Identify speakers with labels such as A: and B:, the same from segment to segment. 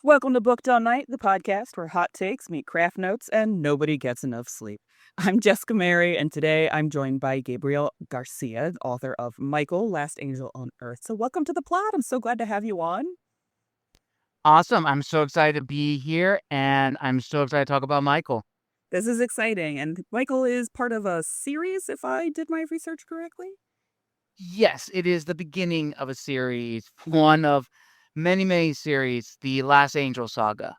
A: Welcome to Booked All Night, the podcast where hot takes meet craft notes and nobody gets enough sleep. I'm Jessica Mary, and today I'm joined by Gabriel Garcia, author of Michael, Last Angel on Earth. So, welcome to the plot. I'm so glad to have you on.
B: Awesome. I'm so excited to be here, and I'm so excited to talk about Michael.
A: This is exciting, and Michael is part of a series, if I did my research correctly.
B: Yes, it is the beginning of a series, one of many, many series, the Last Angel saga.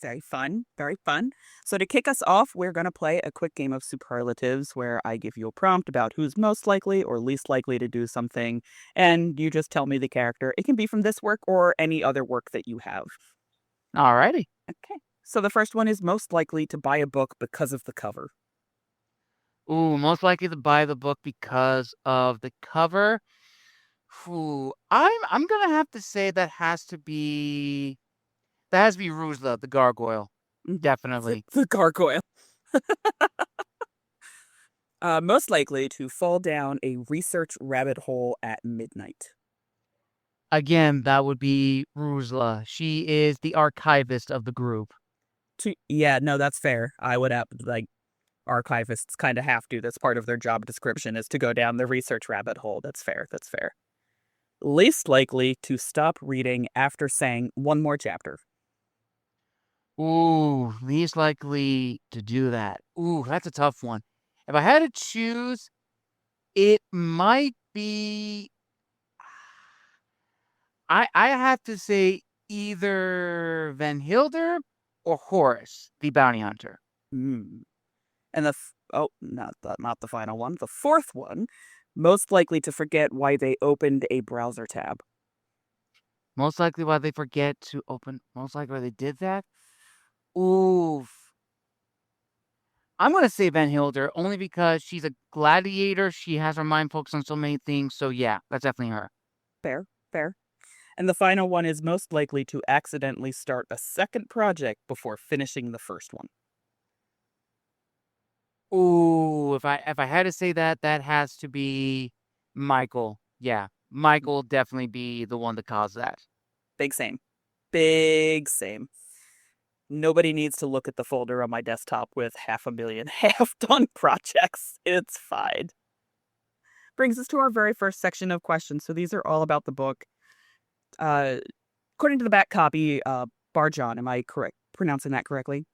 A: Very fun, very fun. So, to kick us off, we're going to play a quick game of superlatives where I give you a prompt about who's most likely or least likely to do something, and you just tell me the character. It can be from this work or any other work that you have.
B: Alrighty.
A: Okay. So, the first one is most likely to buy a book because of the cover.
B: Ooh, most likely to buy the book because of the cover. Ooh, I'm gonna have to say that has to be Ruzla, the gargoyle.
A: Mhm.
B: Definitely.
A: The gargoyle. Most likely to fall down a research rabbit hole at midnight.
B: Again, that would be Ruzla. She is the archivist of the group.
A: Yeah, no, that's fair. I would have, like, archivists kind of have to. That's part of their job description is to go down the research rabbit hole. That's fair. That's fair. Least likely to stop reading after saying one more chapter.
B: Ooh, least likely to do that. Ooh, that's a tough one. If I had to choose, it might be I have to say either Van Hilder or Horace, the bounty hunter.
A: Hmm. And not the final one. The fourth one, most likely to forget why they opened a browser tab.
B: Most likely why they did that. Ooh, I'm gonna say Van Hilder only because she's a gladiator. She has her mind focused on so many things. So yeah, that's definitely her.
A: Fair, fair. And the final one is most likely to accidentally start a second project before finishing the first one.
B: Ooh, if I had to say that, that has to be Michael. Yeah, Michael definitely be the one to cause that.
A: Big same. Big same. Nobody needs to look at the folder on my desktop with 500,000 half-done projects. It's fine. Brings us to our very first section of questions. So these are all about the book. Uh, According to the back copy, Barjon, am I correct pronouncing that correctly?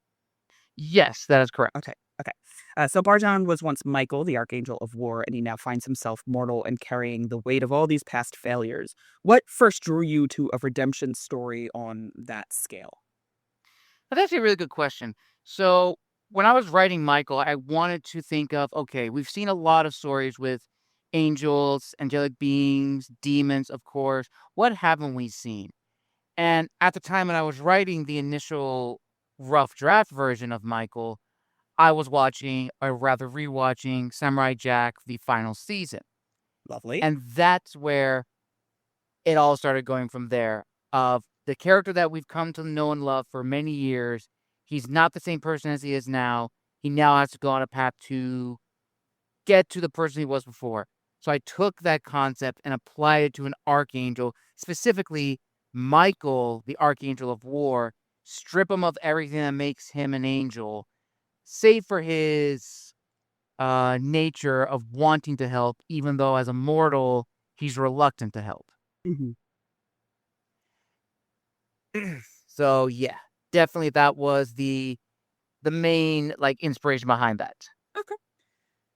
B: Yes, that is correct.
A: Okay, okay. So Barjon was once Michael, the Archangel of War, and he now finds himself mortal and carrying the weight of all these past failures. What first drew you to a redemption story on that scale?
B: That's actually a really good question. So when I was writing Michael, I wanted to think of okay, we've seen a lot of stories with angels, angelic beings, demons, of course. What haven't we seen? And at the time when I was writing the initial rough draft version of Michael, I was watching, or rather rewatching, Samurai Jack, the final season.
A: Lovely.
B: And that's where it all started going from there. Of the character that we've come to know and love for many years, he's not the same person as he is now. He now has to go on a path to get to the person he was before. So I took that concept and applied it to an archangel, specifically Michael, the Archangel of War, strip him of everything that makes him an angel, save for his nature of wanting to help, even though as a mortal, he's reluctant to help.
A: Mhm.
B: So yeah, definitely that was the main like inspiration behind that.
A: Okay.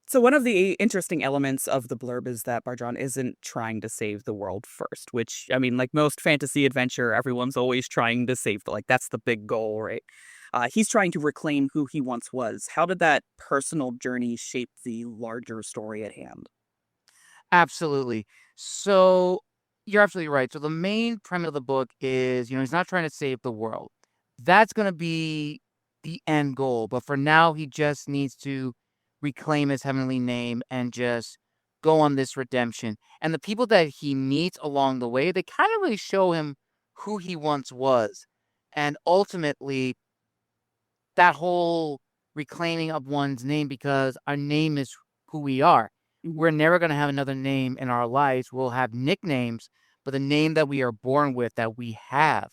A: So one of the interesting elements of the blurb is that Barjon isn't trying to save the world first, which I mean, like most fantasy adventure, everyone's always trying to save like that's the big goal, right? He's trying to reclaim who he once was. How did that personal journey shape the larger story at hand?
B: Absolutely. So you're absolutely right. So the main premise of the book is, he's not trying to save the world. That's going to be the end goal. But for now, he just needs to reclaim his heavenly name and just go on this redemption. And the people that he meets along the way, they kind of really show him who he once was. And ultimately, that whole reclaiming of one's name because our name is who we are.
A: Mhm.
B: We're never going to have another name in our lives. We'll have nicknames, but the name that we are born with, that we have,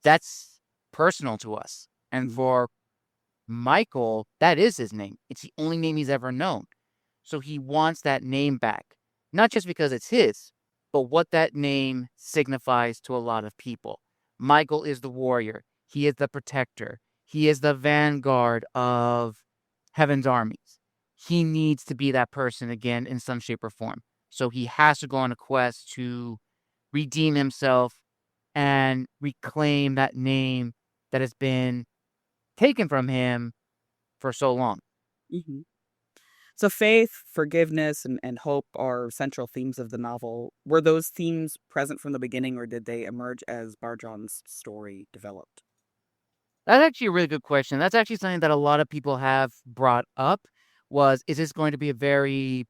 B: that's personal to us. And
A: Mhm.
B: for Michael, that is his name. It's the only name he's ever known. So he wants that name back, not just because it's his, but what that name signifies to a lot of people. Michael is the warrior. He is the protector. He is the vanguard of heaven's armies. He needs to be that person again in some shape or form. So he has to go on a quest to redeem himself and reclaim that name that has been taken from him for so long.
A: Mhm. So faith, forgiveness, and hope are central themes of the novel. Were those themes present from the beginning, or did they emerge as Barjon's story developed?
B: That's actually a really good question. That's actually something that a lot of people have brought up was, is this going to be a very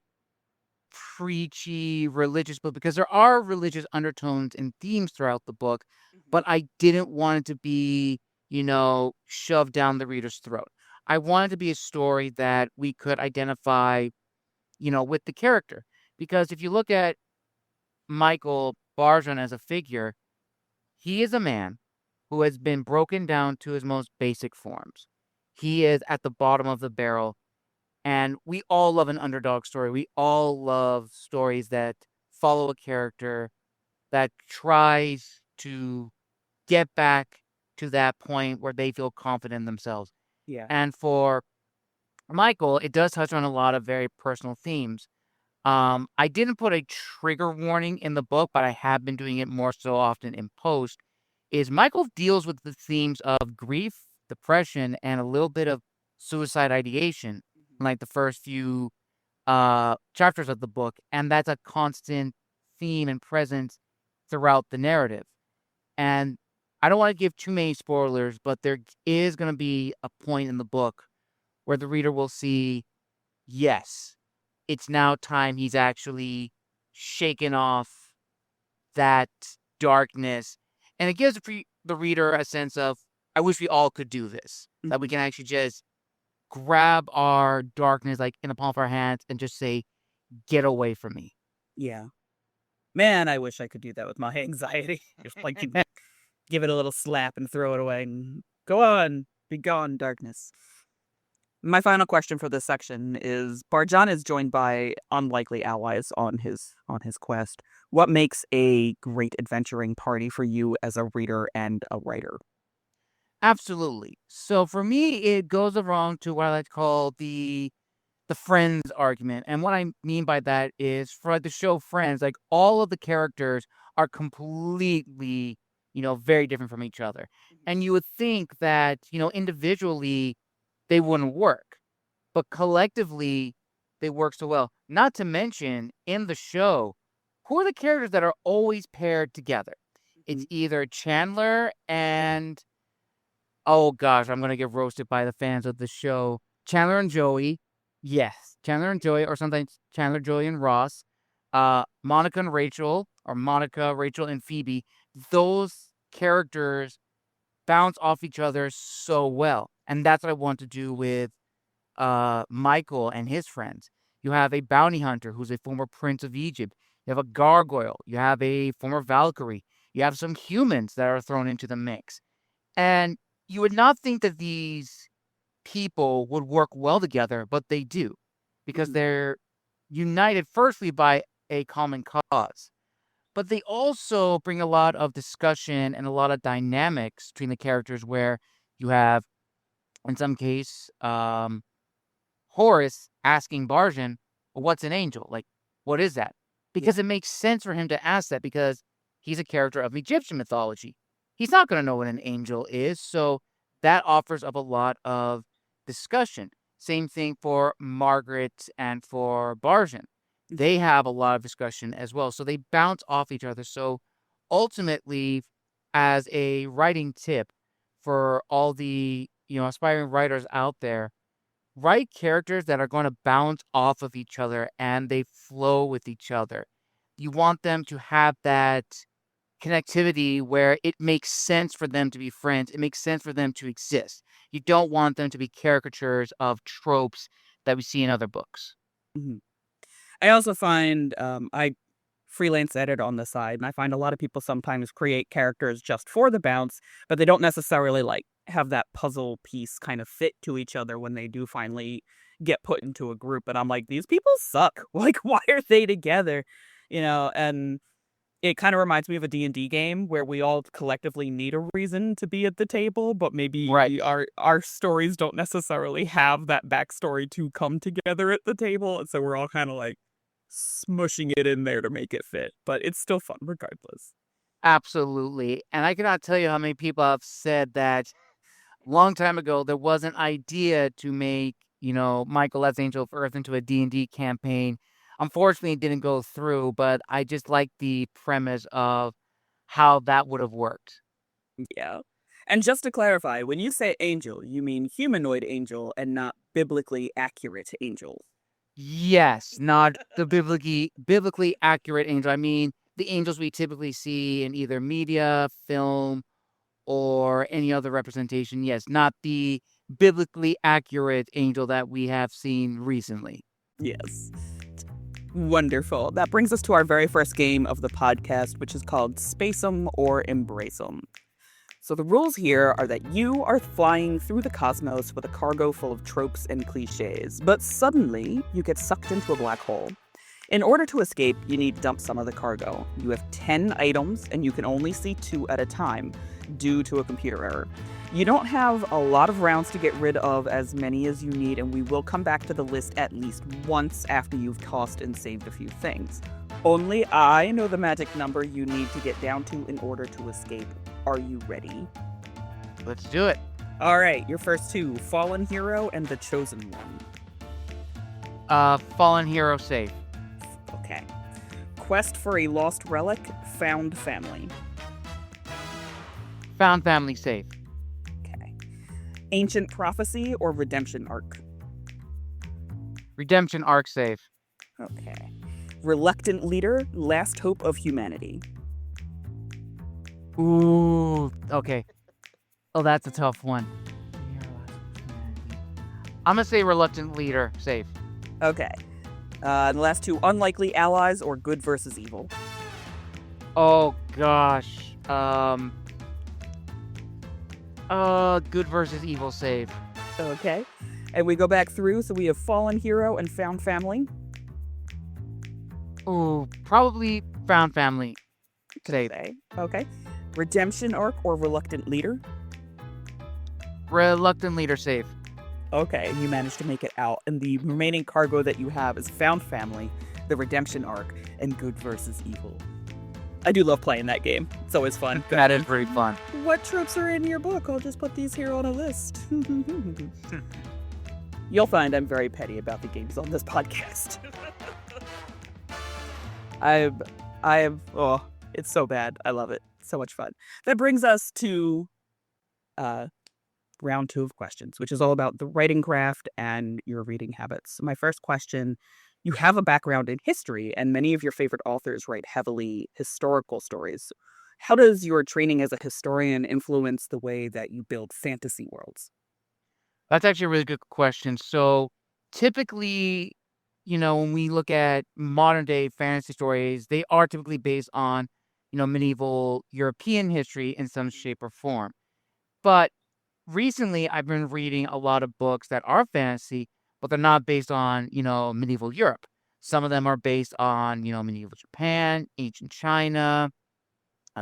B: preachy religious book? Because there are religious undertones and themes throughout the book,
A: Mhm.
B: but I didn't want it to be, shoved down the reader's throat. I wanted to be a story that we could identify, with the character. Because if you look at Michael Barjon as a figure, he is a man who has been broken down to his most basic forms. He is at the bottom of the barrel, and we all love an underdog story. We all love stories that follow a character that tries to get back to that point where they feel confident in themselves.
A: Yeah.
B: And for Michael, it does touch on a lot of very personal themes. I didn't put a trigger warning in the book, but I have been doing it more so often in post. Is Michael deals with the themes of grief, depression, and a little bit of suicide ideation
A: Mhm.
B: in like the first few chapters of the book, and that's a constant theme and presence throughout the narrative. And I don't want to give too many spoilers, but there is going to be a point in the book where the reader will see, yes, it's now time he's actually shaken off that darkness. And it gives the reader a sense of, I wish we all could do this, that we
A: Mhm.
B: can actually just grab our darkness like in the palm of our hands and just say, get away from me.
A: Yeah. Man, I wish I could do that with my anxiety. Just like you give it a little slap and throw it away and go on, be gone, darkness. My final question for this section is Barjan is joined by unlikely allies on his quest. What makes a great adventuring party for you as a reader and a writer?
B: Absolutely. So for me, it goes around to what I like to call the friends argument. And what I mean by that is for the show Friends, like all of the characters are completely, very different from each other.
A: Mhm.
B: And you would think that, individually they wouldn't work, but collectively they work so well. Not to mention in the show, who are the characters that are always paired together? It's
A: Mhm.
B: either Chandler and, oh gosh, I'm gonna get roasted by the fans of the show. Chandler and Joey. Yes, Chandler and Joey, or sometimes Chandler, Joey, and Ross. Monica and Rachel, or Monica, Rachel, and Phoebe. Those characters bounce off each other so well. And that's what I want to do with Michael and his friends. You have a bounty hunter who's a former prince of Egypt. You have a gargoyle. You have a former Valkyrie. You have some humans that are thrown into the mix. And you would not think that these people would work well together, but they do because
A: Mhm.
B: they're united firstly by a common cause. But they also bring a lot of discussion and a lot of dynamics between the characters where you have, in some case, Horace asking Barjon, "Well, what's an angel? Like, what is that?"
A: Yeah.
B: Because it makes sense for him to ask that because he's a character of Egyptian mythology. He's not going to know what an angel is. So that offers up a lot of discussion. Same thing for Margaret and for Barjon.
A: Mhm.
B: They have a lot of discussion as well. So they bounce off each other. So ultimately, as a writing tip for all the, aspiring writers out there, write characters that are going to bounce off of each other and they flow with each other. You want them to have that connectivity where it makes sense for them to be friends. It makes sense for them to exist. You don't want them to be caricatures of tropes that we see in other books.
A: Mhm. I also find I freelance editor on the side, and I find a lot of people sometimes create characters just for the bounce, but they don't necessarily like have that puzzle piece kind of fit to each other when they do finally get put into a group. And I'm like, these people suck. Like, why are they together? And it kind of reminds me of a D&D game where we all collectively need a reason to be at the table, but
B: Right.
A: maybe our stories don't necessarily have that backstory to come together at the table, and so we're all kind of like smushing it in there to make it fit. But it's still fun regardless.
B: Absolutely. And I cannot tell you how many people have said that long time ago there was an idea to make, Michael as Angel of Earth into a D&D campaign. Unfortunately, it didn't go through, but I just like the premise of how that would have worked.
A: Yeah. And just to clarify, when you say angel, you mean humanoid angel and not biblically accurate angel.
B: Yes, not the biblically accurate angel. I mean, the angels we typically see in either media, film, or any other representation. Yes, not the biblically accurate angel that we have seen recently.
A: Yes. Wonderful. That brings us to our very first game of the podcast, which is called Space 'em or Embrace 'em. So the rules here are that you are flying through the cosmos with a cargo full of tropes and cliches, but suddenly you get sucked into a black hole. In order to escape, you need to dump some of the cargo. You have 10 items, and you can only see 2 at a time due to a computer error. You don't have a lot of rounds to get rid of as many as you need, and we will come back to the list at least once after you've tossed and saved a few things. Only I know the magic number you need to get down to in order to escape. Are you ready?
B: Let's do it.
A: All right, your first 2, Fallen Hero and The Chosen One.
B: Fallen hero safe.
A: Okay. Quest for a lost relic, found family.
B: Found family safe.
A: Okay. Ancient prophecy or redemption arc.
B: Redemption arc safe.
A: Okay. Reluctant leader, last hope of humanity.
B: Ooh, okay. Oh, that's a tough one. I'm gonna say reluctant leader safe.
A: Okay. And the last 2, unlikely allies or good versus evil.
B: Oh gosh. Good versus evil safe.
A: Okay. And we go back through, so we have fallen hero and found family.
B: Ooh, probably found family safe.
A: Okay. Redemption arc or reluctant leader.
B: Reluctant leader safe.
A: Okay, and you managed to make it out. And the remaining cargo that you have is found family, the redemption arc, and good versus evil. I do love playing that game. It's always fun.
B: That is pretty fun.
A: What tropes are in your book? I'll just put these here on a list. You'll find I'm very petty about the games on this podcast. It's so bad. I love it. So much fun. That brings us to round 2 of questions, which is all about the writing craft and your reading habits. My first question, you have a background in history, and many of your favorite authors write heavily historical stories. How does your training as a historian influence the way that you build fantasy worlds?
B: That's actually a really good question. So typically, when we look at modern day fantasy stories, they are typically based on, medieval European history in some shape or form. But recently, I've been reading a lot of books that are fantasy, but they're not based on, medieval Europe. Some of them are based on, medieval Japan, ancient China,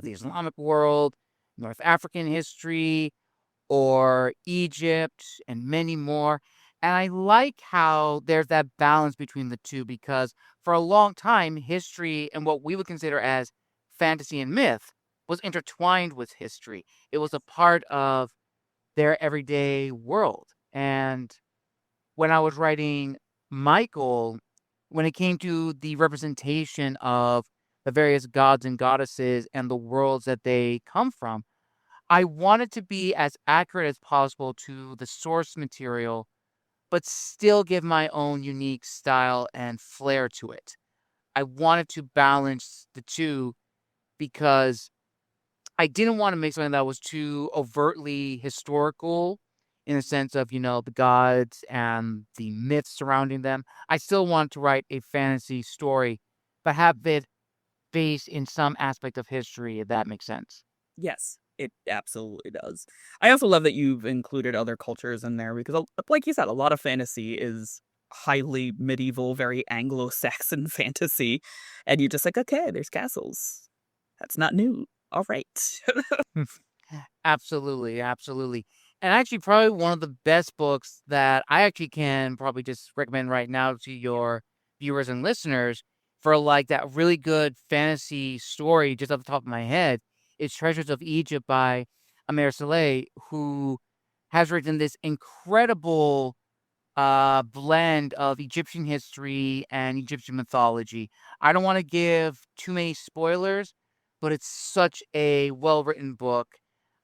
B: the Islamic world, North African history, or Egypt, and many more. And I like how there's that balance between the two because for a long time, history and what we would consider as fantasy and myth was intertwined with history. It was a part of their everyday world. And when I was writing Michael, when it came to the representation of the various gods and goddesses and the worlds that they come from, I wanted to be as accurate as possible to the source material, but still give my own unique style and flair to it. I wanted to balance the two because I didn't want to make something that was too overtly historical in the sense of, the gods and the myths surrounding them. I still wanted to write a fantasy story, but have it based in some aspect of history, if that makes sense.
A: Yes, it absolutely does. I also love that you've included other cultures in there because, like you said, a lot of fantasy is highly medieval, very Anglo-Saxon fantasy, and you're just like, okay, there's castles. That's not new. All right.
B: Absolutely, absolutely. And actually, probably one of the best books that I actually can probably just recommend right now to your viewers and listeners for like that really good fantasy story, just off the top of my head, is Treasures of Egypt by Amir Saleh, who has written this incredible blend of Egyptian history and Egyptian mythology. I don't want to give too many spoilers, but it's such a well written book.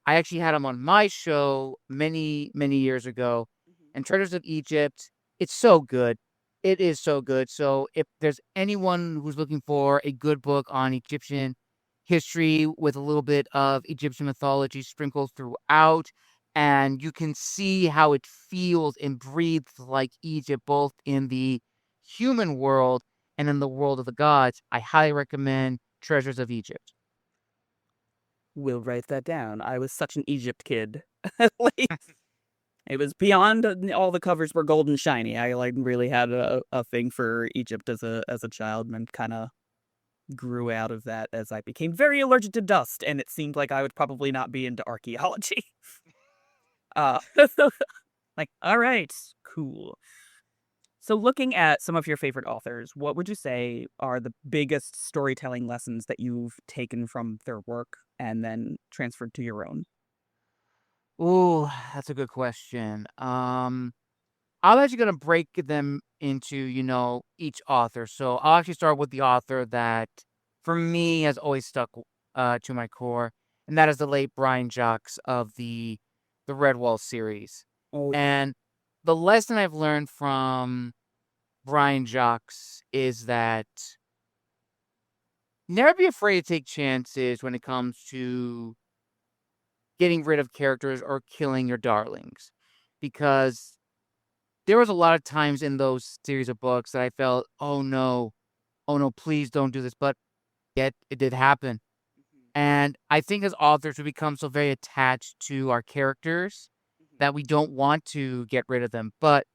B: I actually had him on my show many, many years ago. And Treasures of Egypt, it's so good. It is so good. So if there's anyone who's looking for a good book on Egyptian history with a little bit of Egyptian mythology sprinkled throughout, and you can see how it feels and breathes like Egypt, both in the human world and in the world of the gods, I highly recommend Treasures of Egypt.
A: We'll write that down. I was such an Egypt kid. Like, it was beyond all the covers were gold and shiny. I like really had a thing for Egypt as a child and kind of grew out of that as I became very allergic to dust, and it seemed like I would probably not be into archaeology. Uh, like, all right, cool. So, looking at some of your favorite authors, what would you say are the biggest storytelling lessons that you've taken from their work and then transferred to your own?
B: Ooh, that's a good question. I'm actually gonna break them into, each author. So I'll actually start with the author that, for me, has always stuck to my core, and that is the late Brian Jacques of the Redwall series.
A: Oh,
B: And the lesson I've learned from Brian Jacques is that never be afraid to take chances when it comes to getting rid of characters or killing your darlings, because there was a lot of times in those series of books that I felt, oh no, please don't do this. But yet it did happen. And I think as authors, we become so very attached to our characters that we don't want to get rid of them. But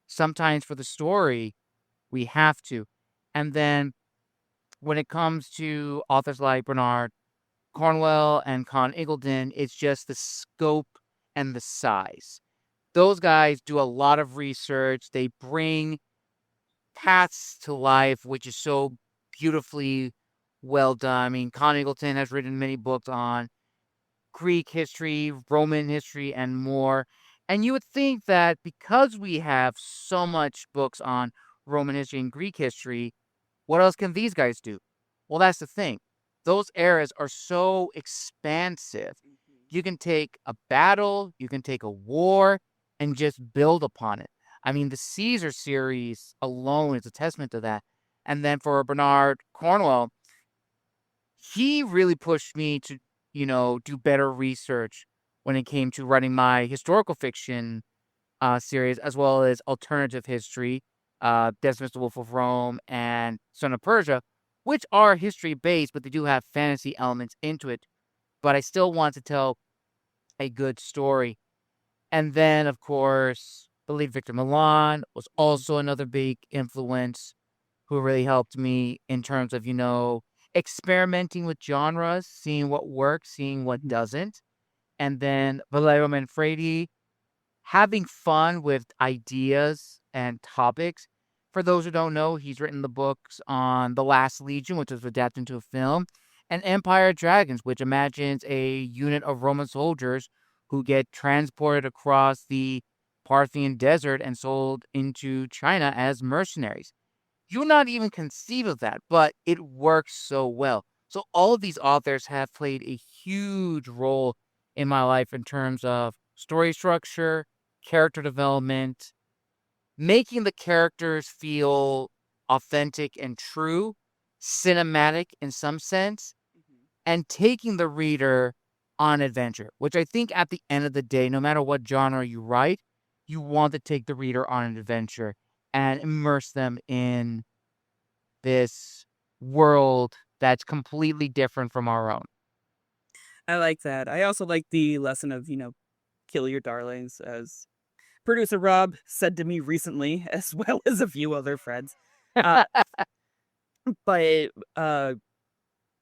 B: sometimes for the story, we have to. And then when it comes to authors like Bernard Cornwell and Con Eagleton, it's just the scope and the size. Those guys do a lot of research. They bring paths to life, which is so beautifully well done. I mean, Con Eagleton has written many books on Greek history, Roman history, and more. And you would think that because we have so much books on Roman history and Greek history, what else can these guys do? Well, that's the thing. Those eras are so expansive. You can take a battle, you can take a war, and just build upon it. I mean, the Caesar series alone is a testament to that. And then for Bernard Cornwell, he really pushed me to, do better research when it came to writing my historical fiction series, as well as alternative history, Decimus the Wolf of Rome and Son of Persia, which are history based, but they do have fantasy elements into it. But I still want to tell a good story. And then, of course, I believe Victor Milan was also another big influence who really helped me in terms of, experimenting with genres, seeing what works, seeing what doesn't. And then Valerio Manfredi, having fun with ideas and topics. For those who don't know, he's written the books on The Last Legion, which was adapted into a film, and Empire of Dragons, which imagines a unit of Roman soldiers who get transported across the Parthian desert and sold into China as mercenaries. You'll not even conceive of that, but it works so well. So all of these authors have played a huge role in my life in terms of story structure, character development, making the characters feel authentic and true, cinematic in some sense, and taking the reader on adventure, which I think at the end of the day, no matter what genre you write, you want to take the reader on an adventure and immerse them in this world that's completely different from our own.
A: I like that. I also like the lesson of, kill your darlings, as producer Rob said to me recently, as well as a few other friends. Uh, but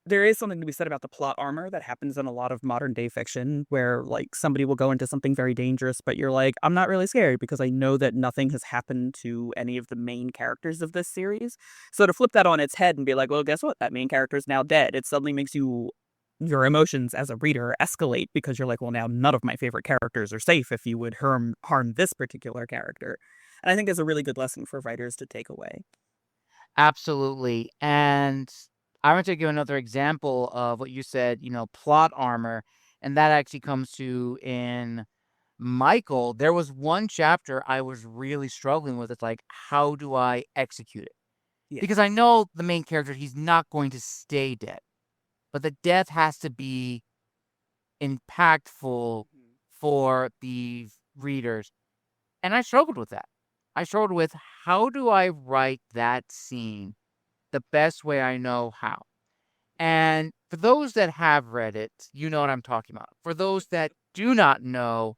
A: there is something to be said about the plot armor that happens in a lot of modern day fiction where like somebody will go into something very dangerous, but you're like, I'm not really scared because I know that nothing has happened to any of the main characters of this series. So to flip that on its head and be like, well, guess what? That main character is now dead. It suddenly makes your emotions as a reader escalate because you're like, well, now none of my favorite characters are safe if you would harm this particular character. And I think it's a really good lesson for writers to take away.
B: Absolutely. And I want to give another example of what you said, plot armor. And that actually comes to in Michael. There was one chapter I was really struggling with. It's like, how do I execute it? Because I
A: Yes.
B: know the main character, he's not going to stay dead, but the death has to be impactful
A: Mhm.
B: for the readers. And I struggled with that. I struggled with how do I write that scene the best way I know how. And for those that have read it, you know what I'm talking about. For those that do not know,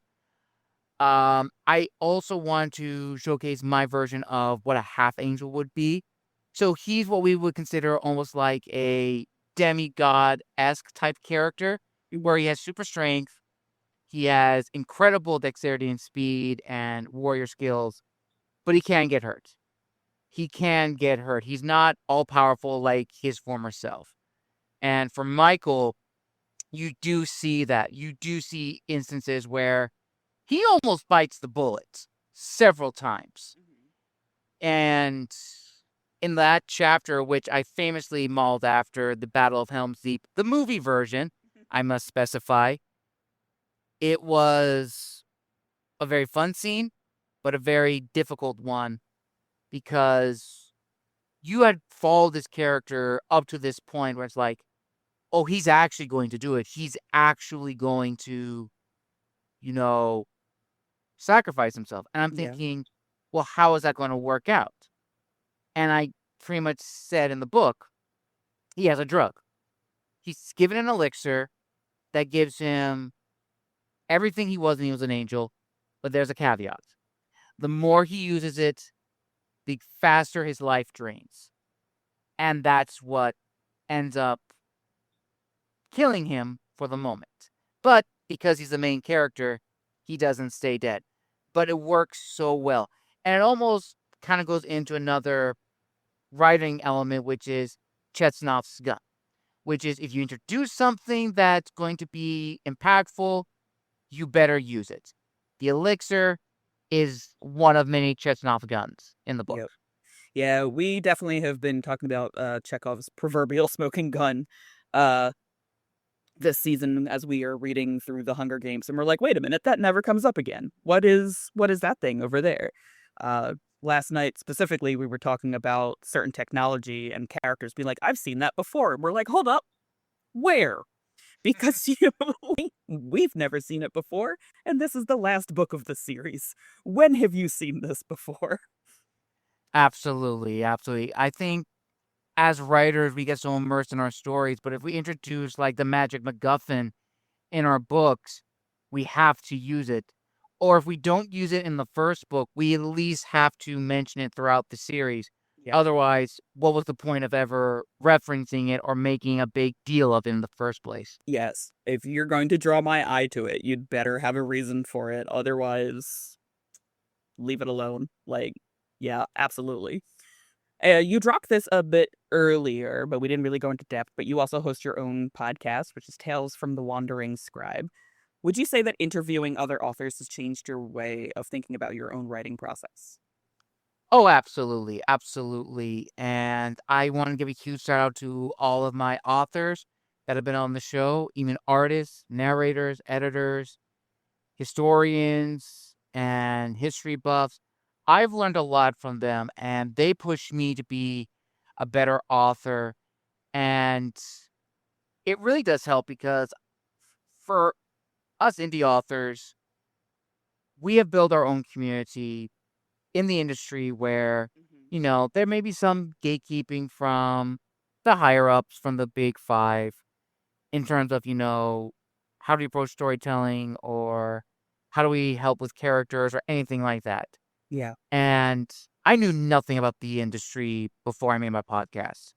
B: I also want to showcase my version of what a half angel would be. So he's what we would consider almost like a demigod esque type character, where he has super strength, he has incredible dexterity and speed and warrior skills, but he can get hurt. He can get hurt. He's not all powerful like his former self. And for Michael, you do see that. You do see instances where he almost bites the bullet several times.
A: Mhm.
B: And in that chapter, which I famously mauled after the Battle of Helm's Deep, the movie version, I must specify, it was a very fun scene, but a very difficult one because you had followed this character up to this point where it's like, oh, he's actually going to do it. He's actually going to, you know, sacrifice himself. And I'm
A: Yeah.
B: thinking, well, how is that going to work out? And I pretty much said in the book, he has a drug. He's given an elixir that gives him everything he was when he was an angel, but there's a caveat. The more he uses it, the faster his life drains. And that's what ends up killing him for the moment. But because he's the main character, he doesn't stay dead. But it works so well. And it almost kind of goes into another writing element, which is Chetsnov's gun, which is if you introduce something that's going to be impactful, you better use it. The elixir is one of many Chetsnov guns in the book.
A: Yep. Yeah, we definitely have been talking about Chekhov's proverbial smoking gun uh this season as we are reading through the Hunger Games, and we're like, wait a minute, that never comes up again. What is that thing over there? Uh Last night specifically we were talking about certain technology and characters being like, I've seen that before. And we're like, hold up, where? Because we've never seen it before, and this is the last book of the series. When have you seen this before?
B: Absolutely, absolutely. I think as writers, we get so immersed in our stories, but if we introduce like the magic MacGuffin in our books, we have to use it. Or if we don't use it in the first book, we at least have to mention it throughout the series.
A: Yeah.
B: Otherwise, what was the point of ever referencing it or making a big deal of it in the first place?
A: Yes. If you're going to draw my eye to it, you'd better have a reason for it. Otherwise, leave it alone. Like, yeah, absolutely. You dropped this a bit earlier, but we didn't really go into depth. But you also host your own podcast, which is Tales from the Wandering Scribe. Would you say that interviewing other authors has changed your way of thinking about your own writing process?
B: Oh, absolutely. Absolutely. And I want to give a huge shout out to all of my authors that have been on the show, even artists, narrators, editors, historians, and history buffs. I've learned a lot from them, and they push me to be a better author. And it really does help because for us indie authors, we have built our own community in the industry where,
A: Mhm.
B: there may be some gatekeeping from the higher ups from the big five in terms of, how do we approach storytelling, or how do we help with characters or anything like that.
A: Yeah.
B: And I knew nothing about the industry before I made my podcast.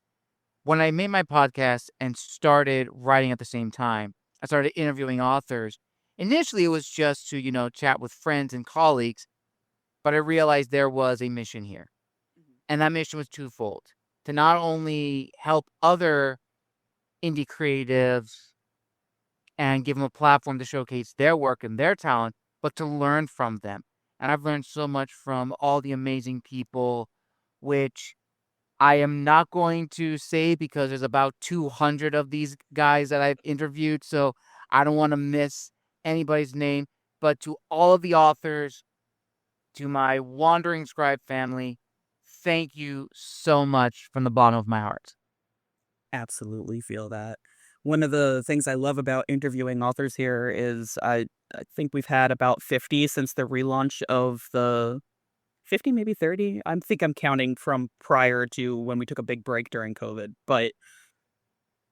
B: When I made my podcast and started writing at the same time, I started interviewing authors. Initially, it was just to, chat with friends and colleagues, but I realized there was a mission here. And that mission was twofold: to not only help other indie creatives and give them a platform to showcase their work and their talent, but to learn from them. And I've learned so much from all the amazing people, which I am not going to say because there's about 200 of these guys that I've interviewed, so I don't want to miss anybody's name. But to all of the authors, to my wandering scribe family, thank you so much from the bottom of my heart.
A: Absolutely feel that. One of the things I love about interviewing authors here is I think we've had about 50 since the relaunch of the 50, maybe 30. I think I'm counting from prior to when we took a big break during COVID. But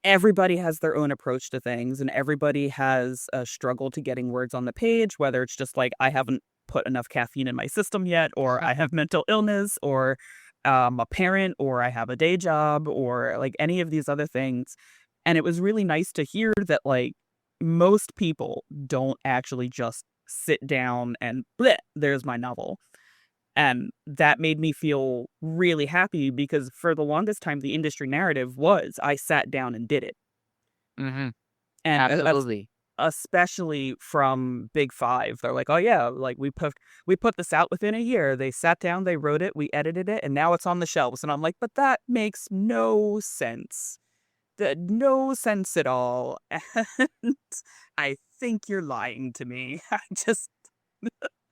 A: everybody has their own approach to things, and everybody has a struggle to getting words on the page, whether it's just like, I haven't put enough caffeine in my system yet, or I have mental illness, or a parent, or I have a day job, or like any of these other things. And it was really nice to hear that, like, most people don't actually just sit down and bleh, there's my novel. And that made me feel really happy, because for the longest time, the industry narrative was I sat down and did it.
B: Mm-hmm.
A: And
B: Absolutely.
A: especially from Big Five, they're like, oh yeah, like we put this out within a year. They sat down, they wrote it, we edited it, and now it's on the shelves. And I'm like, but that makes no sense. No sense at all. And I think you're lying to me. I just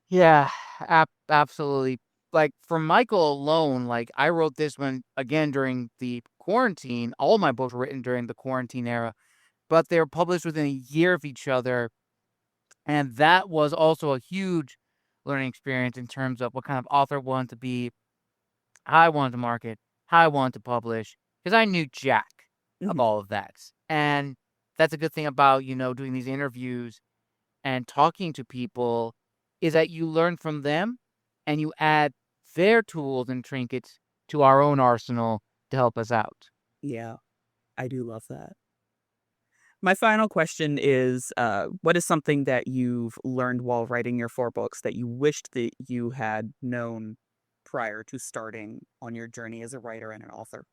B: Yeah, absolutely. Like for Michael alone, like I wrote this one again during the quarantine. All my books were written during the quarantine era, but they were published within a year of each other. And that was also a huge learning experience in terms of what kind of author I wanted to be, how I wanted to market, how I wanted to publish, because I knew jack of
A: mhm,
B: all of that. And that's a good thing about, doing these interviews and talking to people, is that you learn from them and you add their tools and trinkets to our own arsenal to help us out.
A: yeah, I do love that. My final question is, what is something that you've learned while writing your 4 books that you wished that you had known prior to starting on your journey as a writer and an author?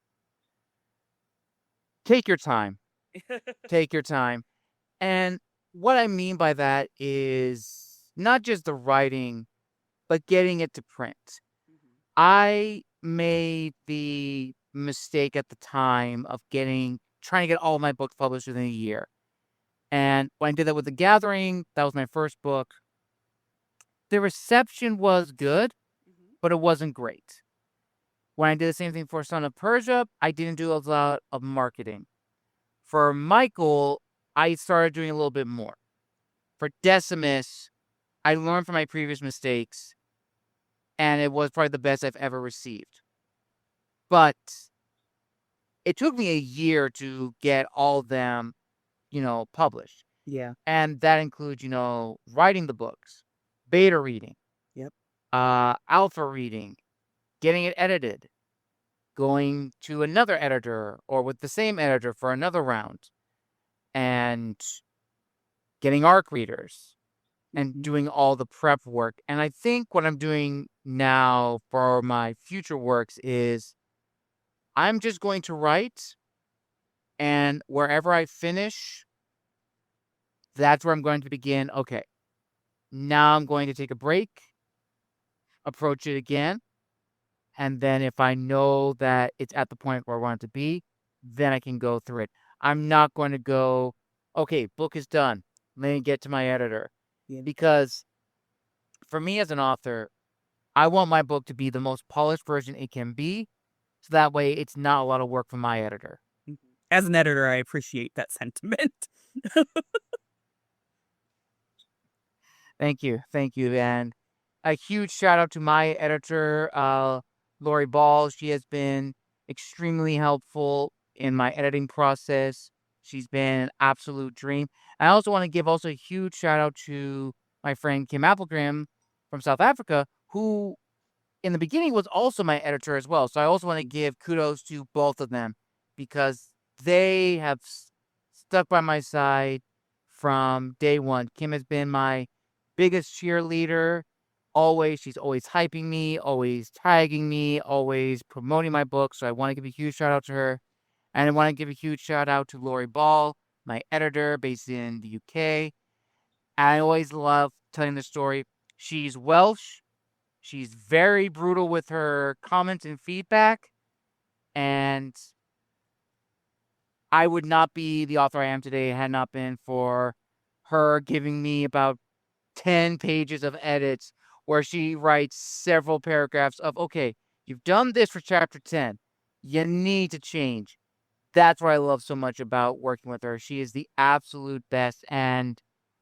B: Take your time. Take your time. And what I mean by that is not just the writing, but getting it to print.
A: Mhm.
B: I made the mistake at the time of trying to get all of my books published within a year. And when I did that with The Gathering, that was my first book. The reception was good,
A: Mhm.
B: but it wasn't great. When I did the same thing for Son of Persia, I didn't do a lot of marketing. For Michael, I started doing a little bit more. For Decimus, I learned from my previous mistakes, and it was probably the best I've ever received. But it took me a year to get all of them, published.
A: Yeah.
B: And that includes, writing the books, beta reading,
A: Yep.
B: alpha reading, getting it edited, going to another editor or with the same editor for another round, and getting ARC readers and
A: Mhm.
B: doing all the prep work. And I think what I'm doing now for my future works is I'm just going to write, and wherever I finish, that's where I'm going to begin. Okay, now I'm going to take a break, approach it again. And then if I know that it's at the point where I want it to be, then I can go through it. I'm not going to go, okay, book is done. Let me get to my editor.
A: Yeah.
B: Because for me as an author, I want my book to be the most polished version it can be. So that way it's not a lot of work for my editor.
A: Mhm. As an editor, I appreciate that sentiment.
B: Thank you. Thank you. And a huge shout out to my editor, Lori Ball. She has been extremely helpful. in my editing process. She's been an absolute dream. I also want to give also a huge shout out to my friend Kim Applegram from South Africa, who in the beginning was also my editor as well. So I also want to give kudos to both of them because they have stuck by my side from day one. Kim has been my biggest cheerleader. She's always hyping me, always tagging me, always promoting my book. So I want to give a huge shout out to her. And I want to give a huge shout out to Lori Ball, my editor based in the UK. I always love telling the story. She's Welsh. She's very brutal with her comments and feedback. And I would not be the author I am today had not been for her giving me about 10 pages of edits where she writes several paragraphs of, okay, you've done this for chapter 10. You need to change. That's what I love so much about working with her. She is the absolute best, and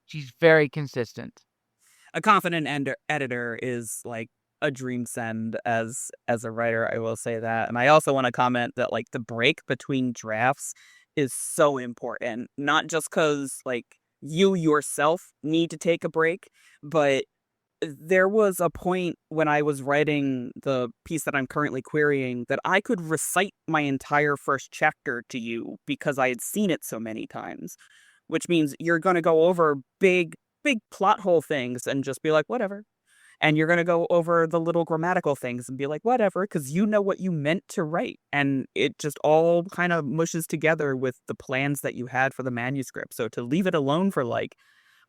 B: she's very consistent.
A: A confident editor is like a dream send as a writer, I will say that. And I also want to comment that like the break between drafts is so important, not just because like you yourself need to take a break, but there was a point when I was writing the piece that I'm currently querying that I could recite my entire first chapter to you because I had seen it so many times, which means you're going to go over big plot hole things and just be like, whatever. And you're going to go over the little grammatical things and be like, whatever, because you know what you meant to write. And it just all kind of mushes together with the plans that you had for the manuscript. So to leave it alone for like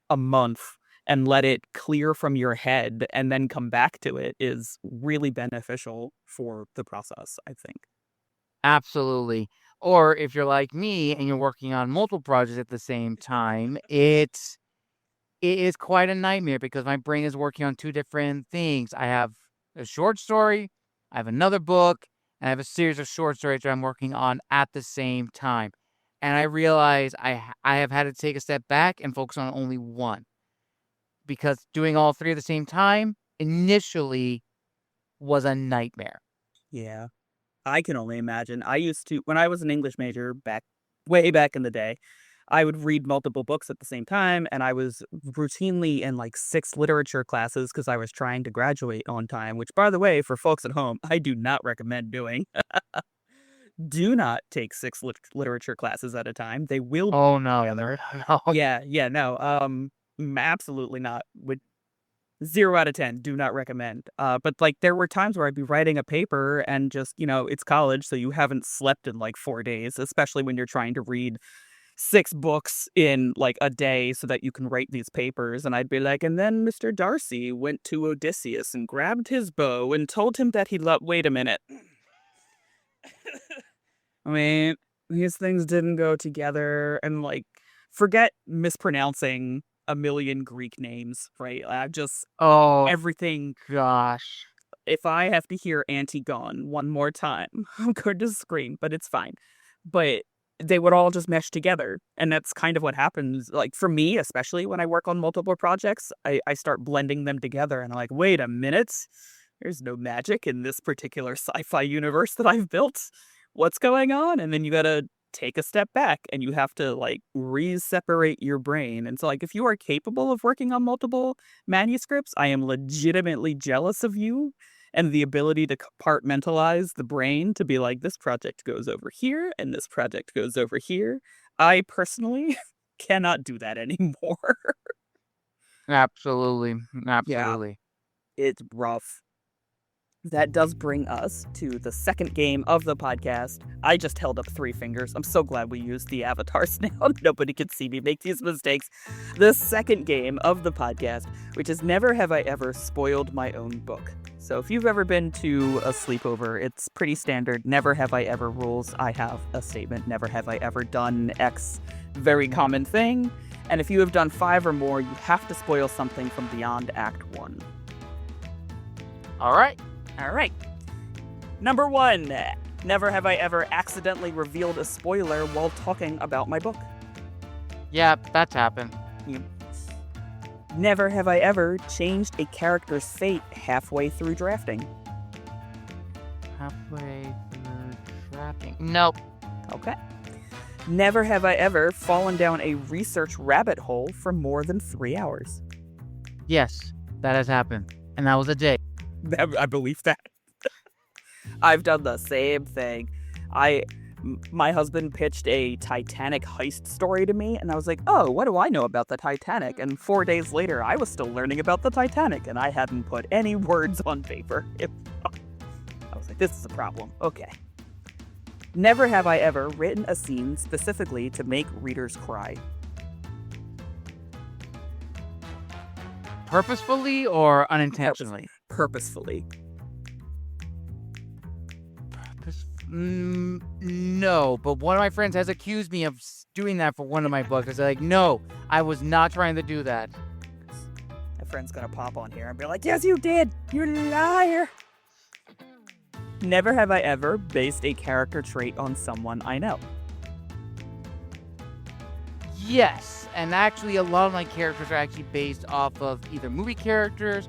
A: a month and let it clear from your head and then come back to it is really beneficial for the process, I think.
B: Absolutely. Or if you're like me and you're working on multiple projects at the same time, it is quite a nightmare because my brain is working on two different things. I have a short story, I have another book, and I have a series of short stories that I'm working on at the same time. And I realize I have had to take a step back and focus on only one. Because doing all three at the same time initially was a nightmare.
A: Yeah, I can only imagine. I used to, when I was an English major way back in the day, I would read multiple books at the same time, and I was routinely in like 6 literature classes because I was trying to graduate on time, which, by the way, for folks at home, I do not recommend doing. Do not take 6 literature classes at a time. They will
B: Oh no.
A: together.
B: No.
A: Yeah, no, absolutely not. Would 0 out of 10, do not recommend. But like there were times where I'd be writing a paper and just, it's college, so you haven't slept in like 4 days, especially when you're trying to read 6 books in like a day so that you can write these papers. And I'd be like, and then Mr. Darcy went to Odysseus and grabbed his bow and told him that he loved. Wait a minute. I mean, these things didn't go together, and like, forget mispronouncing a million Greek names, right? I just
B: Oh
A: everything.
B: gosh.
A: If I have to hear Antigone one more time, I'm going to scream, but it's fine. But they would all just mesh together. And that's kind of what happens. Like for me, especially when I work on multiple projects, I start blending them together and I'm like, wait a minute, there's no magic in this particular sci-fi universe that I've built. What's going on? And then you gotta take a step back and you have to like re-separate your brain. And so like if you are capable of working on multiple manuscripts, I am legitimately jealous of you and the ability to compartmentalize the brain to be like, this project goes over here and this project goes over here. I personally cannot do that anymore.
B: Absolutely.
A: Yeah,
B: Absolutely.
A: it's rough. That does bring us to the second game of the podcast. I just held up 3 fingers. I'm so glad we used the avatars now. Nobody can see me make these mistakes. The second game of the podcast, which is Never Have I Ever Spoiled My Own Book. So if you've ever been to a sleepover, it's pretty standard. Never have I ever rules. I have a statement. Never have I ever done X. Very common thing. And if you have done 5 or more, you have to spoil something from beyond Act 1.
B: All right.
A: Number 1. Never have I ever accidentally revealed a spoiler while talking about my book.
B: Yeah, that's happened.
A: Never have I ever changed a character's fate halfway through drafting.
B: Halfway through drafting. Nope.
A: Okay. Never have I ever fallen down a research rabbit hole for more than 3 hours.
B: Yes, that has happened. And that was a day.
A: I believe that. I've done the same thing. My husband pitched a Titanic heist story to me, and I was like, oh, what do I know about the Titanic? And 4 days later, I was still learning about the Titanic, and I hadn't put any words on paper. I was like, this is a problem. Okay. Never have I ever written a scene specifically to make readers cry.
B: Purposefully or unintentionally?
A: Purposefully.
B: No, but one of my friends has accused me of doing that for one of my books. I was like, no, I was not trying to do that.
A: My friend's gonna pop on here and be like, yes, you did! You liar! Never have I ever based a character trait on someone I know.
B: Yes, and actually a lot of my characters are actually based off of either movie characters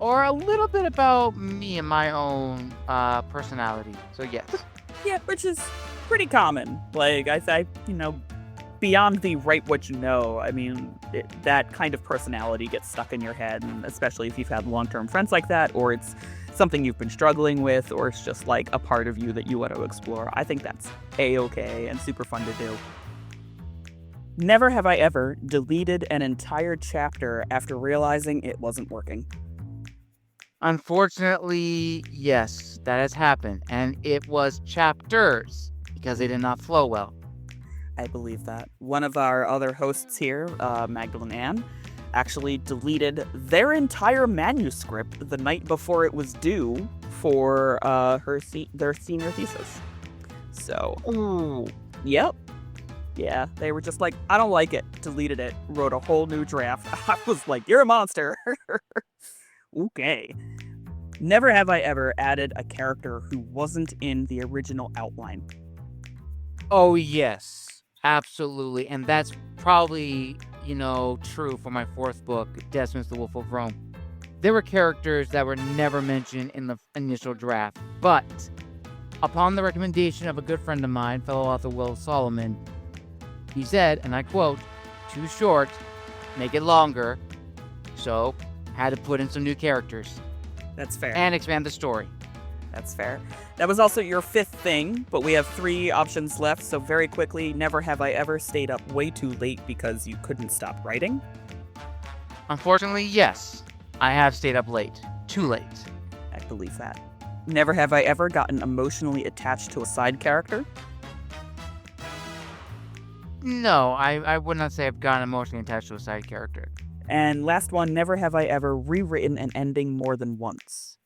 B: or a little bit about me and my own personality. So yes.
A: Yeah, which is pretty common. Like, I beyond the write what you know, I mean, that kind of personality gets stuck in your head, and especially if you've had long-term friends like that, or it's something you've been struggling with, or it's just like a part of you that you want to explore. I think that's A-okay and super fun to do. Never have I ever deleted an entire chapter after realizing it wasn't working.
B: Unfortunately, yes, that has happened. And it was chapters because they did not flow well.
A: I believe that. One of our other hosts here, Magdalene Ann, actually deleted their entire manuscript the night before it was due for their senior thesis. So, yep. Yeah, they were just like, I don't like it. Deleted it. Wrote a whole new draft. I was like, you're a monster. Okay. Never have I ever added a character who wasn't in the original outline.
B: Oh, yes. Absolutely. And that's probably, true for my fourth book, Decimus the Wolf of Rome. There were characters that were never mentioned in the initial draft, but upon the recommendation of a good friend of mine, fellow author Will Solomon, he said, and I quote, too short, make it longer. So, had to put in some new characters.
A: That's fair.
B: And expand the story.
A: That's fair. That was also your fifth thing, but we have 3 options left, so very quickly, never have I ever stayed up way too late because you couldn't stop writing?
B: Unfortunately, yes. I have stayed up late. Too late.
A: I believe that. Never have I ever gotten emotionally attached to a side character?
B: No, I would not say I've gotten emotionally attached to a side character.
A: And last one, never have I ever rewritten an ending more than once.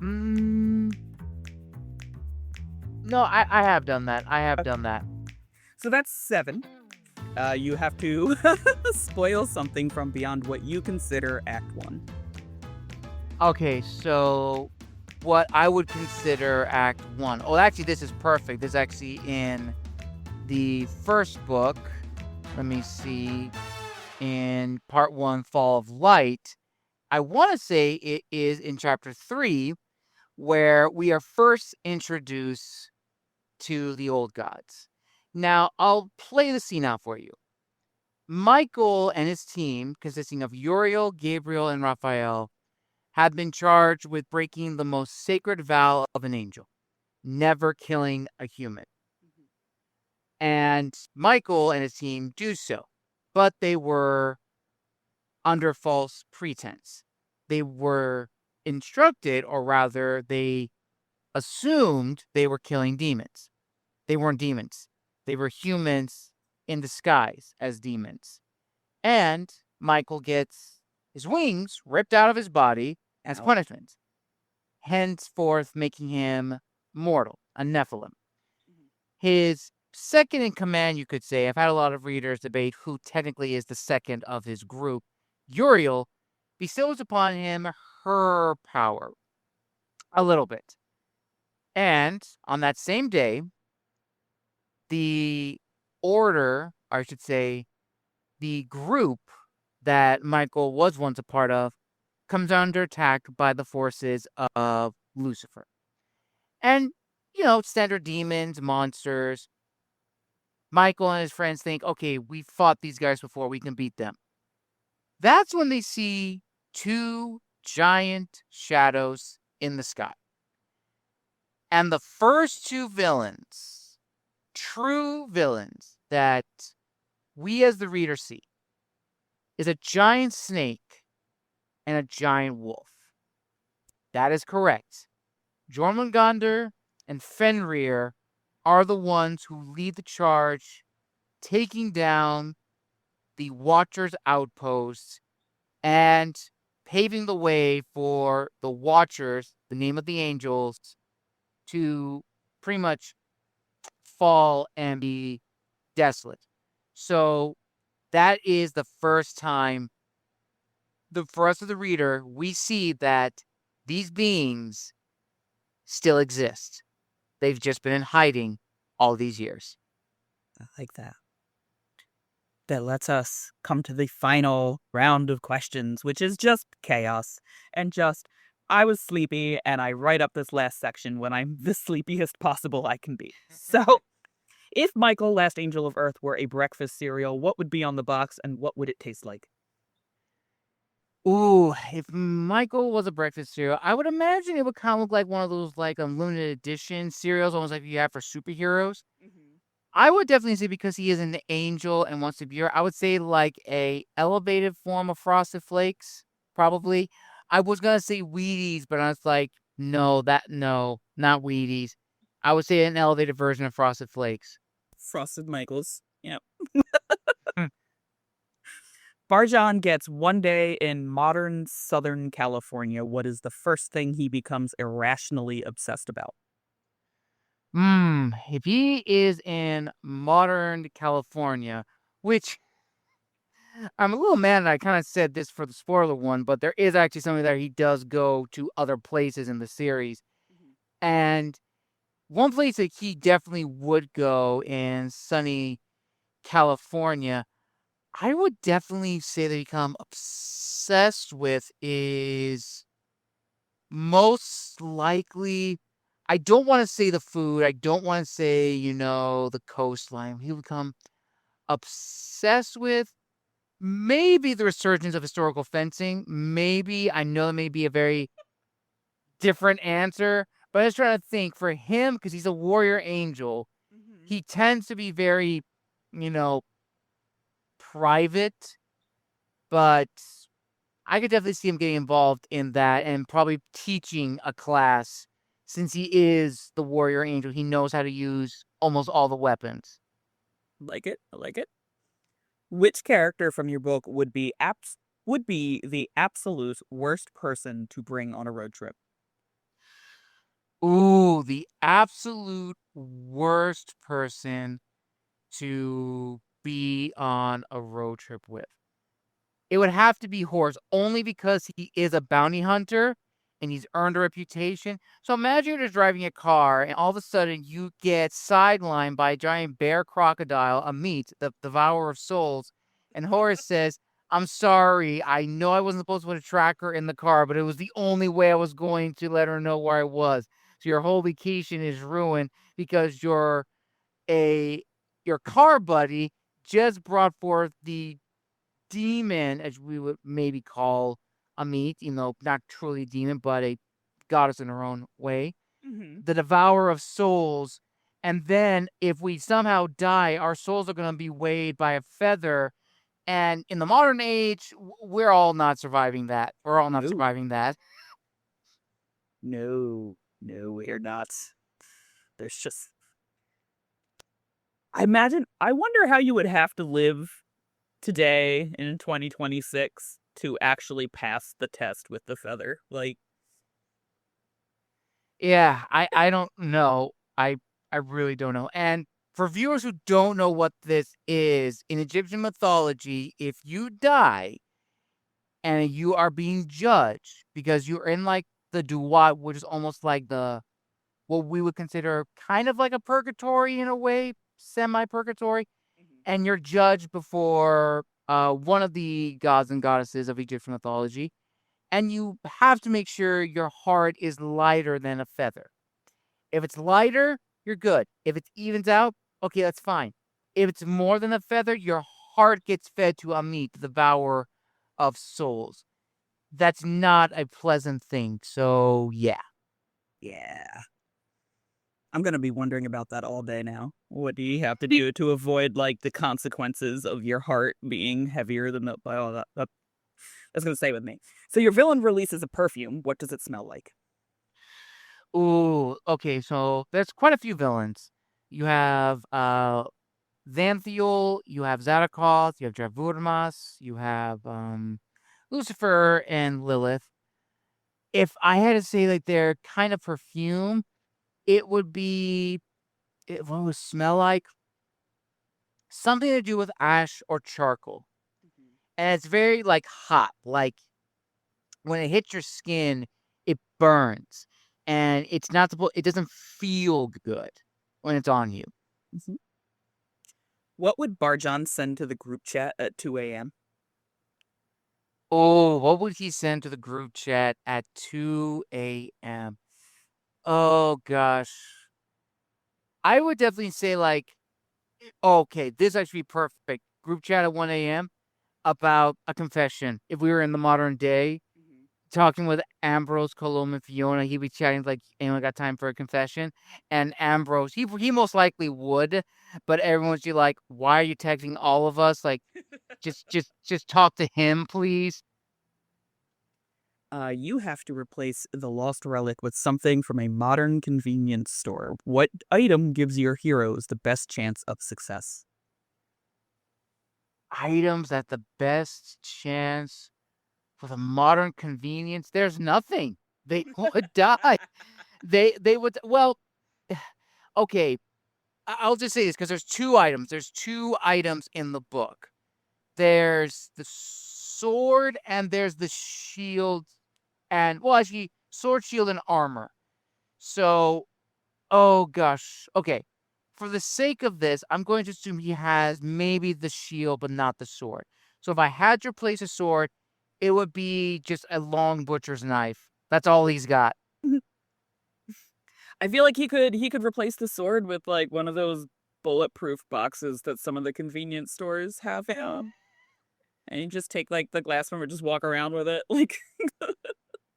B: No, I have done that. I have done that.
A: So that's 7. You have to spoil something from beyond what you consider Act 1.
B: Okay, so what I would consider Act 1. Oh, actually, this is perfect. This is actually in the first book. Let me see. In Part 1, Fall of Light. I want to say it is in Chapter 3, where we are first introduced to the old gods. Now, I'll play the scene out for you. Michael and his team, consisting of Uriel, Gabriel, and Raphael, have been charged with breaking the most sacred vow of an angel, never killing a human. And Michael and his team do so, but they were under false pretense. They were instructed, or rather, they assumed they were killing demons. They weren't demons. They were humans in disguise as demons. And Michael gets his wings ripped out of his body as punishment, henceforth making him mortal, a Nephilim. His second in command, you could say, I've had a lot of readers debate who technically is the second of his group, Uriel, bestows upon him her power a little bit. And on that same day, the order, or I should say, the group that Michael was once a part of, comes under attack by the forces of Lucifer. And standard demons, monsters. Michael and his friends think, okay, we fought these guys before, we can beat them. That's when they see two giant shadows in the sky. And the first two villains, true villains that we as the reader see, is a giant snake and a giant wolf. That is correct. Jormungandr and Fenrir are the ones who lead the charge, taking down the Watcher's outpost and paving the way for the Watchers, the name of the angels, to pretty much fall and be desolate. So that is the first time, for us as the reader, we see that these beings still exist. They've just been in hiding all these years.
A: I like that. That lets us come to the final round of questions, which is just chaos. And just, I was sleepy, and I write up this last section when I'm the sleepiest possible I can be. So, if Michael, Last Angel of Earth, were a breakfast cereal, what would be on the box, and what would it taste like?
B: Ooh, if Michael was a breakfast cereal, I would imagine it would kind of look like one of those like limited edition cereals, almost like you have for superheroes. I would definitely say, because he is an angel and wants to be here, I would say like a elevated form of Frosted Flakes, probably. I was gonna say Wheaties, but I was like, no, not Wheaties. I would say an elevated version of Frosted Flakes.
A: Frosted Michaels. Yep. Barjon gets one day in modern Southern California. What is the first thing he becomes irrationally obsessed about?
B: If he is in modern California, which I'm a little mad that I kind of said this for the spoiler one, but there is actually something that he does go to other places in the series. And one place that he definitely would go in sunny California, I would definitely say they become obsessed with is most likely, I don't want to say the food. I don't want to say, the coastline. He would become obsessed with maybe the resurgence of historical fencing. Maybe, I know that may be a very different answer, but I was trying to think for him, because he's a warrior angel, he tends to be very, you know, private, but I could definitely see him getting involved in that and probably teaching a class. Since he is the warrior angel, he knows how to use almost all the weapons.
A: Like it. I like it. Which character from your book would be the absolute worst person to bring on a road trip?
B: Ooh, the absolute worst person to be on a road trip with. It would have to be Horse, only because he is a bounty hunter and he's earned a reputation. So imagine you're just driving a car and all of a sudden you get sidelined by a giant bear crocodile, a meat, the devourer of souls. And Horace says, I'm sorry, I know I wasn't supposed to put a tracker in the car, but it was the only way I was going to let her know where I was. So your whole vacation is ruined because a your car buddy just brought forth the demon, as we would maybe call a meat, not truly a demon, but a goddess in her own way, the devourer of souls. And then if we somehow die, our souls are going to be weighed by a feather. And in the modern age, we're all not surviving that. We're all not
A: No.
B: surviving that.
A: No, we're not. There's just. I wonder how you would have to live today in 2026 to actually pass the test with the feather. Like,
B: Yeah, I don't know. I really don't know. And for viewers who don't know what this is, in Egyptian mythology, if you die and you are being judged because you're in like the Duat, which is almost like what we would consider kind of like a purgatory in a way, semi-purgatory, and you're judged before one of the gods and goddesses of Egyptian mythology, and you have to make sure your heart is lighter than a feather. If it's lighter, you're good. If it evens out, okay, that's fine. If it's more than a feather, your heart gets fed to Amit, the devourer of souls. That's not a pleasant thing. So, yeah.
A: Yeah. I'm gonna be wondering about that all day now. What do you have to do to avoid like the consequences of your heart being heavier than the by all that? That's gonna stay with me. So your villain releases a perfume. What does it smell like?
B: Ooh, okay, so there's quite a few villains. You have Xanthiel, you have Zarakoth, you have Javurmas, you have Lucifer and Lilith. If I had to say like their kind of perfume, it would be what would it smell like? Something to do with ash or charcoal. And it's very like hot. Like when it hits your skin, it burns. And it's not supposed it doesn't feel good when it's on you.
A: Mhm. What would Barjon send to the group chat at 2 a.m.?
B: Oh, what would he send to the group chat at 2 a.m.? Oh gosh. I would definitely say like, okay, this actually be perfect. Group chat at 1 a.m. about a confession. If we were in the modern day, talking with Ambrose, Colum, and Fiona, he'd be chatting like, anyone got time for a confession? And Ambrose, he most likely would, but everyone's just like, why are you texting all of us? Like, just talk to him, please.
A: You have to replace the lost relic with something from a modern convenience store. What item gives your heroes the best chance of success?
B: Items at the best chance for the modern convenience. There's nothing. They would die. They would well. Okay, I'll just say this because there's two items. There's two items in the book. There's the sword and there's the shield and well actually sword, shield, and armor. So oh gosh. Okay. For the sake of this, I'm going to assume he has maybe the shield but not the sword. So if I had to replace a sword, it would be just a long butcher's knife. That's all he's got.
A: I feel like he could replace the sword with like one of those bulletproof boxes that some of the convenience stores have. And you just take like the glass one or just walk around with it. Like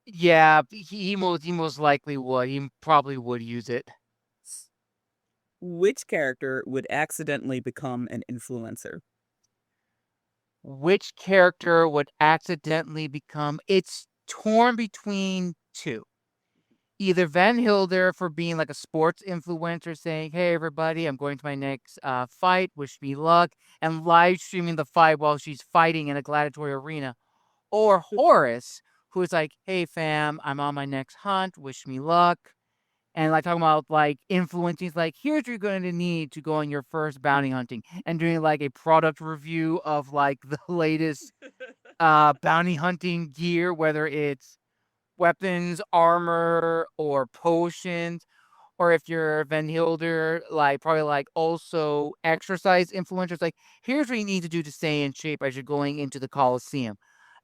B: Yeah, he most likely would. He probably would use it.
A: which character would accidentally become an influencer?
B: Which character would accidentally become it's torn between two. Either Van Hilder for being like a sports influencer saying, "Hey everybody, I'm going to my next fight, wish me luck," and live streaming the fight while she's fighting in a gladiatorial arena. Or Horace, who is like, "Hey fam, I'm on my next hunt, wish me luck." And like talking about like influencing, like, here's what you're going to need to go on your first bounty hunting, and doing like a product review of like the latest bounty hunting gear, whether it's weapons, armor, or potions, or if you're Van Hilder, like probably like also exercise influencers, like here's what you need to do to stay in shape as you're going into the Coliseum.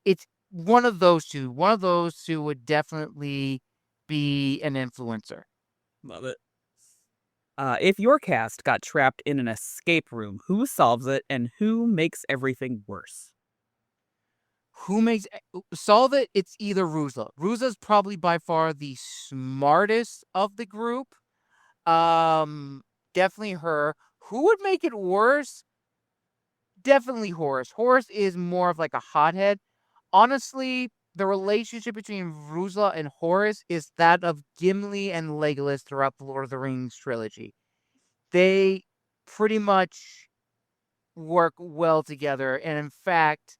B: It's one of those two. One of those two would definitely be an influencer.
A: Love it. If your cast got trapped in an escape room, who solves it and who makes everything worse?
B: Who makes solve it? It's either Ruza. Ruza's probably by far the smartest of the group. Um, definitely her. Who would make it worse? Definitely Horus. Horus is more of like a hothead. Honestly, the relationship between Ruza and Horus is that of Gimli and Legolas throughout the Lord of the Rings trilogy. They pretty much work well together, and in fact,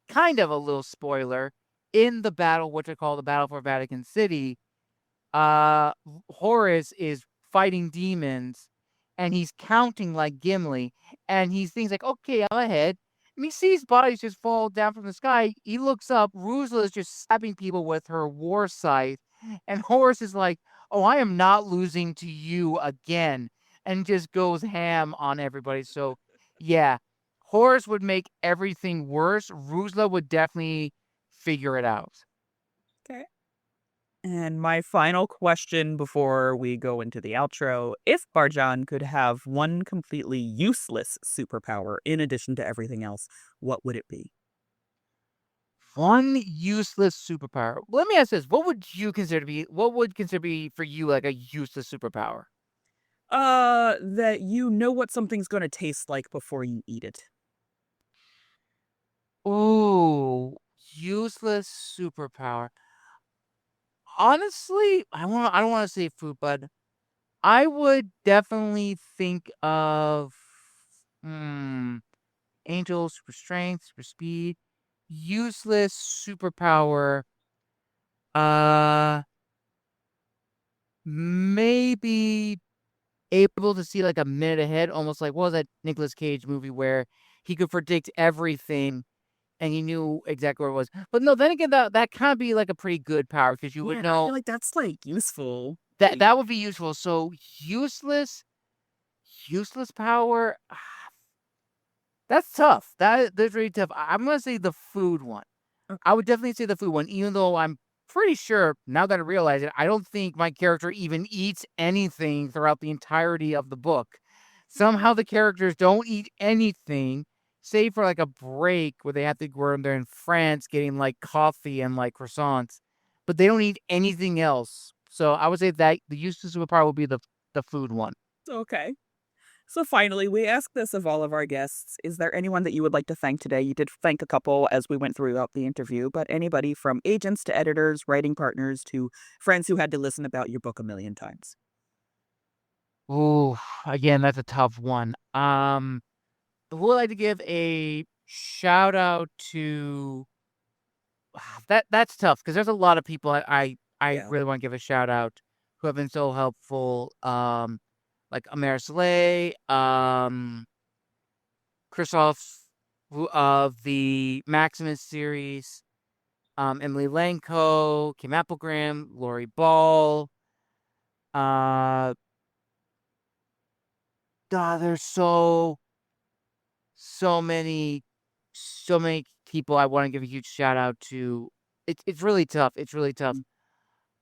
B: kind of a little spoiler, in the battle, which I call the Battle for Vatican City, uh Horus is fighting demons and he's counting like Gimli, and he thinks like, okay, I'm ahead. And he sees bodies just fall down from the sky. He looks up, Ruzla is just stabbing people with her war scythe, and Horus is like, oh, I am not losing to you again, and just goes ham on everybody. So yeah, Horus would make everything worse. Ruzla would definitely figure it out.
A: Okay. And my final question before we go into the outro, if Barjon could have one completely useless superpower in addition to everything else, what would it be?
B: One useless superpower. Let me ask this: what would you consider to be? What would consider be for you like a useless superpower?
A: That you know what something's gonna taste like before you eat it.
B: Ooh, useless superpower. Honestly, I don't want to say food, but I would definitely think of hmm, angel, super strength, super speed, useless superpower. Uh, maybe able to see like a minute ahead, almost like what was that Nicolas Cage movie where he could predict everything and he knew exactly where it was. But no, then again, that kind of be like a pretty good power because you would
A: Yeah, I
B: know
A: feel like that's like useful.
B: that that would be useful. So useless power. That's tough. That's really tough. I'm gonna say the food one. I
A: Okay.
B: would definitely say the food one, even though I'm pretty sure now that I realize it, I don't think my character even eats anything throughout the entirety of the book. Somehow the characters don't eat anything, save for like a break where they have to where they're in France getting like coffee and like croissants, but they don't eat anything else. So I would say that the useless superpower would be the food one.
A: Okay. So finally, we ask this of all of our guests. Is there anyone that you would like to thank today? You did thank a couple as we went throughout the interview, but anybody from agents to editors, writing partners to friends who had to listen about your book a million times.
B: Ooh, again, that's a tough one. Who would like to give a shout out to that's tough because there's a lot of people I
A: Yeah.
B: really want to give a shout out who have been so helpful. Like Amer Saleh, Christoph who of the Maximus series, Emily Lanco, Kim Applegram, Lori Ball. Uh, there's so many people I want to give a huge shout out to. It's really tough. It's really tough.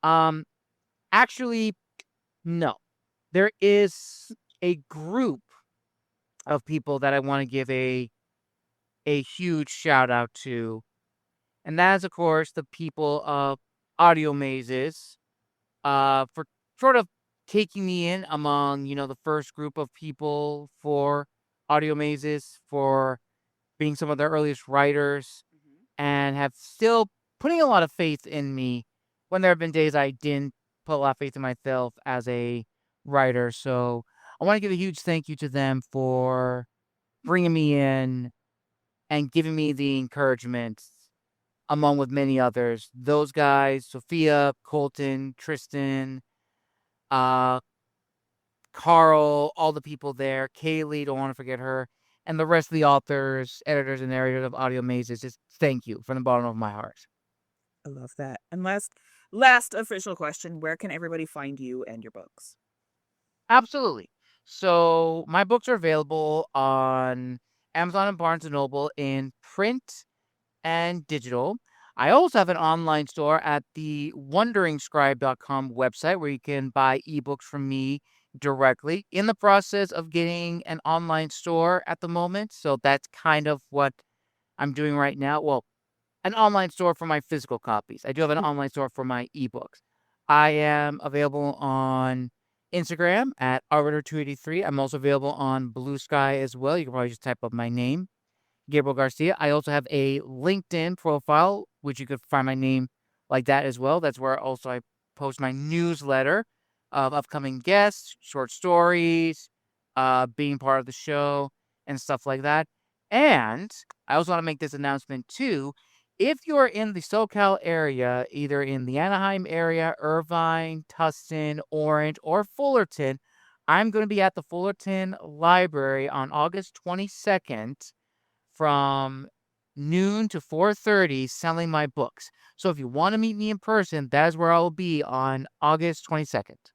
B: Um, actually, no. There is a group of people that I want to give a huge shout out to, and that is of course the people of Audio Mazes, for sort of taking me in among, the first group of people for Audio Mazes, for being some of the earliest writers,
A: Mhm.
B: and have still putting a lot of faith in me when there have been days I didn't put a lot of faith in myself as a writer. So I want to give a huge thank you to them for bringing me in and giving me the encouragement, among with many others. Those guys, Sophia, Colton, Tristan, uh, Carl, all the people there, Kaylee, don't want to forget her, and the rest of the authors, editors, and narrators of Audio Mazes. Just thank you from the bottom of my heart.
A: I love that. And last official question, where can everybody find you and your books?
B: Absolutely. So my books are available on Amazon and Barnes and Noble in print and digital. I also have an online store at the wonderingscribe.com website where you can buy ebooks from me directly. In the process of getting an online store at the moment, so that's kind of what I'm doing right now. Well, an online store for my physical copies. I do have an online store for my ebooks. I am available on Instagram at Arbiter283. I'm also available on Blue Sky as well. You can probably just type up my name, Gabriel Garcia. I also have a LinkedIn profile, which you could find my name like that as well. That's where also I post my newsletter of upcoming guests, short stories, being part of the show, and stuff like that. And I also want to make this announcement too. If you're in the SoCal area, either in the Anaheim area, Irvine, Tustin, Orange, or Fullerton, I'm going to be at the Fullerton Library on August 22nd from noon to 4:30 selling my books. So if you want to meet me in person, that is where I will be on August 22nd.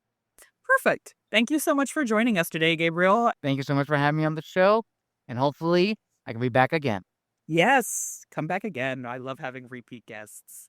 A: Perfect. Thank you so much for joining us today, Gabriel.
B: Thank you so much for having me on the show, and hopefully I can be back again.
A: Yes, come back again. I love having repeat guests.